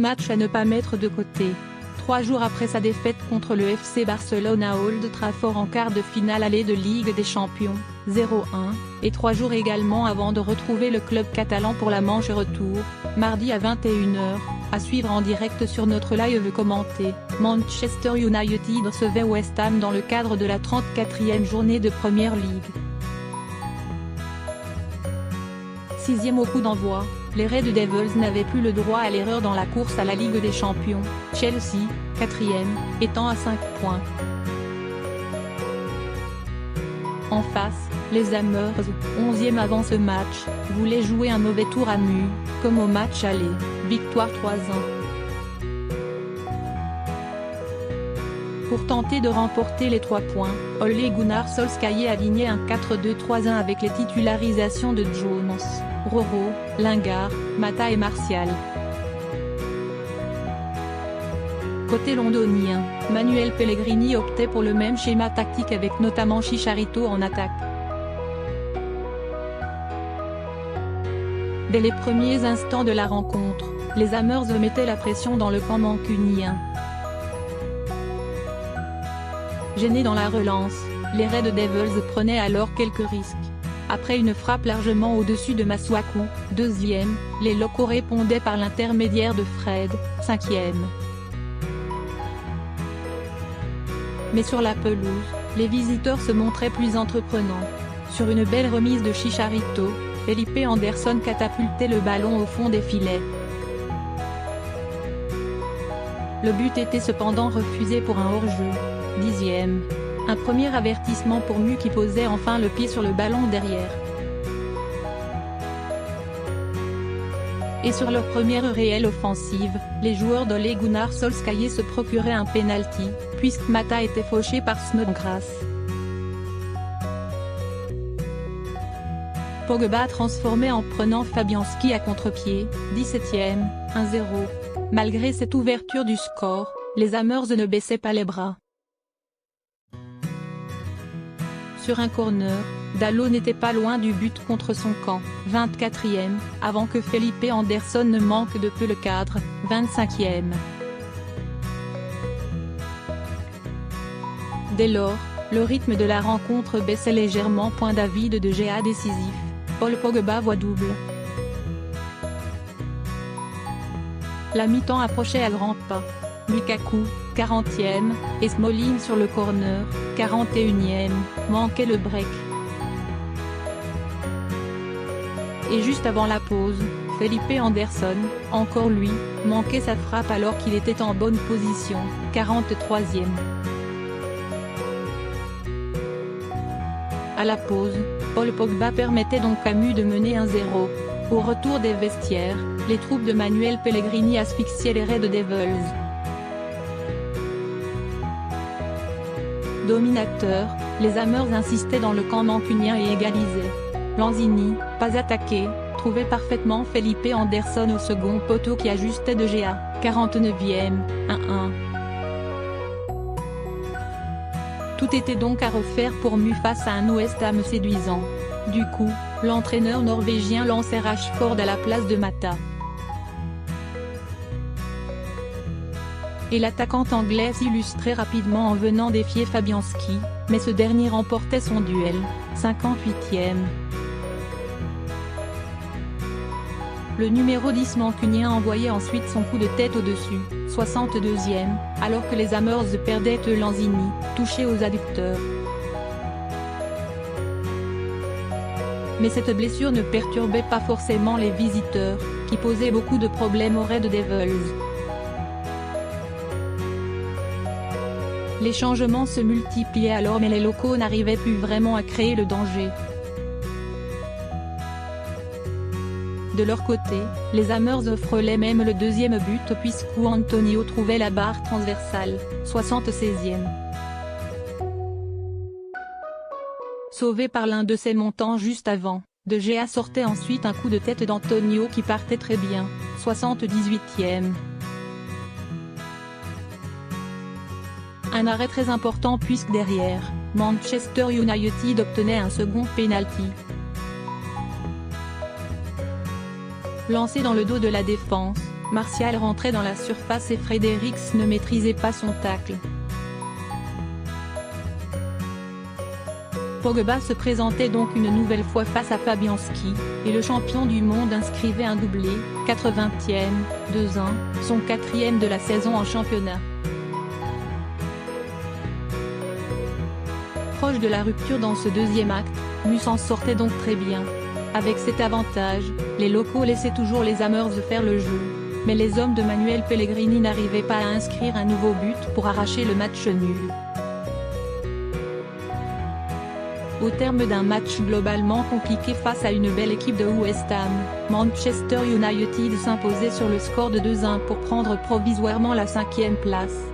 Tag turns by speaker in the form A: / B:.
A: match à ne pas mettre de côté. 3 jours après sa défaite contre le FC Barcelone à Old Trafford en quart de finale aller de Ligue des Champions, 0-1, et 3 jours également avant de retrouver le club catalan pour la manche retour, mardi à 21h, à suivre en direct sur notre live commenté, Manchester United recevait West Ham dans le cadre de la 34e journée de Premier League. 6e au coup d'envoi, les Red Devils n'avaient plus le droit à l'erreur dans la course à la Ligue des Champions, Chelsea, 4e, étant à 5 points. En face, les Hammers, 11e avant ce match, voulaient jouer un mauvais tour à Mu, comme au match aller, victoire 3-1. Pour tenter de remporter les 3 points, Ole Gunnar Solskjaer alignait un 4-2-3-1 avec les titularisations de Jones, Roro, Lingard, Mata et Martial. Côté londonien, Manuel Pellegrini optait pour le même schéma tactique avec notamment Chicharito en attaque. Dès les premiers instants de la rencontre, les Hammers mettaient la pression dans le camp mancunien. Gênés dans la relance, les Red Devils prenaient alors quelques risques. Après une frappe largement au-dessus de Masuaku, 2e, les locaux répondaient par l'intermédiaire de Fred, 5e. Mais sur la pelouse, les visiteurs se montraient plus entreprenants. Sur une belle remise de Chicharito, Felipe Anderson catapultait le ballon au fond des filets. Le but était cependant refusé pour un hors-jeu. 10e. Un premier avertissement pour Mu qui posait enfin le pied sur le ballon derrière. Et sur leur première réelle offensive, les joueurs d'Ole Gunnar Solskjaer se procuraient un penalty, puisque Mata était fauché par Snodgrass. Pogba transformait en prenant Fabianski à contre-pied, 17e, 1-0. Malgré cette ouverture du score, les Hammers ne baissaient pas les bras. Sur un corner, Dalot n'était pas loin du but contre son camp, 24e, avant que Felipe Anderson ne manque de peu le cadre, 25e. Dès lors, le rythme de la rencontre baissait légèrement. Point d'avis de Gea décisif, Paul Pogba voit double. La mi-temps approchait à grands pas. Lukaku, 40e, et Smalling sur le corner, 41e, manquait le break. Et juste avant la pause, Felipe Anderson, encore lui, manquait sa frappe alors qu'il était en bonne position, 43e. À la pause, Paul Pogba permettait donc à Mu de mener 1-0. Au retour des vestiaires, les troupes de Manuel Pellegrini asphyxiaient les Red Devils. Dominateurs, les Hammers insistaient dans le camp mancunien et égalisaient. Lanzini, pas attaqué, trouvait parfaitement Felipe Anderson au second poteau qui ajustait de Gea, 49e, 1-1. Tout était donc à refaire pour Mu face à un West Ham séduisant. Du coup, l'entraîneur norvégien lançait Rashford à la place de Mata. Et l'attaquant anglais s'illustrait rapidement en venant défier Fabianski, mais ce dernier remportait son duel, 58e. Le numéro 10 mancunien envoyait ensuite son coup de tête au-dessus, 62e, alors que les Hammers perdaient Lanzini, touché aux adducteurs. Mais cette blessure ne perturbait pas forcément les visiteurs, qui posaient beaucoup de problèmes aux Red Devils. Les changements se multipliaient alors mais les locaux n'arrivaient plus vraiment à créer le danger. De leur côté, les Hammers frôlaient même le deuxième but puisque Antonio trouvait la barre transversale, 76e. Sauvé par l'un de ses montants juste avant, De Gea sortait ensuite un coup de tête d'Antonio qui partait très bien, 78e. Un arrêt très important puisque derrière, Manchester United obtenait un second penalty. Lancé dans le dos de la défense, Martial rentrait dans la surface et Fredericks ne maîtrisait pas son tacle. Pogba se présentait donc une nouvelle fois face à Fabianski, et le champion du monde inscrivait un doublé, 80e, 2-1, son 4e de la saison en championnat. Proche de la rupture dans ce deuxième acte, Mu s'en sortait donc très bien. Avec cet avantage, les locaux laissaient toujours les Hammers faire le jeu, mais les hommes de Manuel Pellegrini n'arrivaient pas à inscrire un nouveau but pour arracher le match nul. Au terme d'un match globalement compliqué face à une belle équipe de West Ham, Manchester United s'imposait sur le score de 2-1 pour prendre provisoirement la 5e place.